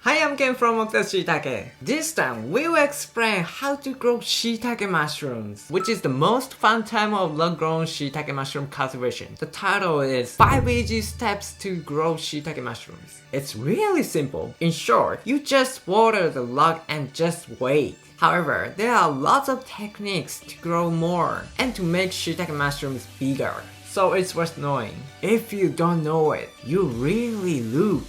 Hi, I'm Ken from Shiitake. This time, we will explain how to grow shiitake mushrooms, which is the most fun time of log-grown shiitake mushroom cultivation. The title is 5 Easy Steps to Grow Shiitake Mushrooms. It's really simple. In short, you just water the log and just wait. However, there are lots of techniques to grow more and to make shiitake mushrooms bigger. So it's worth knowing. If you don't know it, you really lose.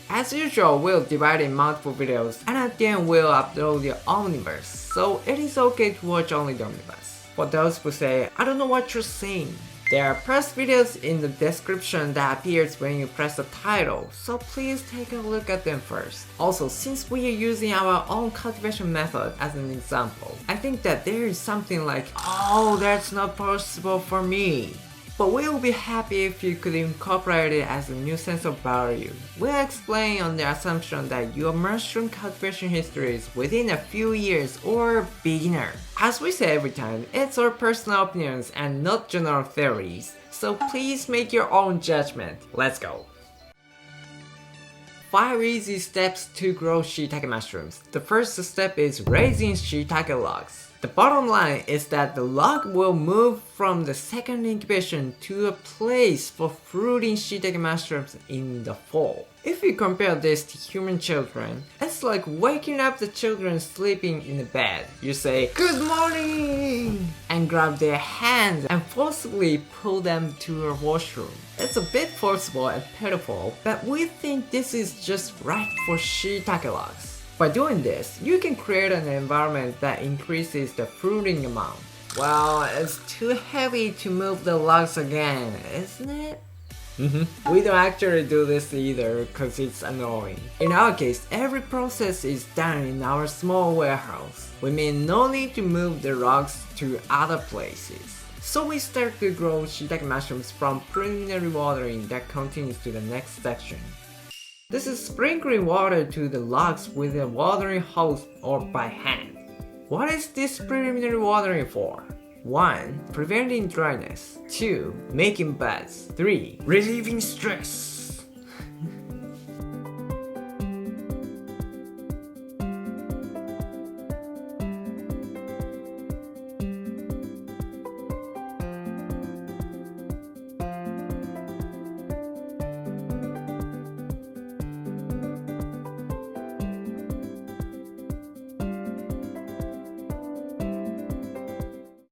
As usual, we'll divide in multiple videos and at the end we'll upload the omniverse, so it is okay to watch only the omniverse. For those who say, I don't know what you're saying, there are press videos in the description that appears when you press the title, so please take a look at them first. Also, since we are using our own cultivation method as an example, I think that there is something like, oh, that's not possible for me. But we'll be happy if you could incorporate it as a new sense of value. We'll explain on the assumption that your mushroom cultivation history is within a few years or beginner. As we say every time, it's our personal opinions and not general theories, so please make your own judgment. Let's go! 5 easy steps to grow shiitake mushrooms. The first step is raising shiitake logs. The bottom line is that the log will move from the second incubation to a place for fruiting shiitake mushrooms in the fall. If you compare this to human children, it's like waking up the children sleeping in the bed. You say, "Good morning!" and grab their hands and forcibly pull them to a washroom. It's a bit forcible and pitiful, but we think this is just right for shiitake logs. By doing this, you can create an environment that increases the fruiting amount. Well, it's too heavy to move the logs again, isn't it? We don't actually do this either because it's annoying. In our case, every process is done in our small warehouse. We mean no need to move the logs to other places. So we start to grow shiitake mushrooms from preliminary watering that continues to the next section. This is sprinkling water to the logs with a watering hose or by hand. What is this preliminary watering for? 1. Preventing dryness. 2. Making buds. 3. Relieving stress.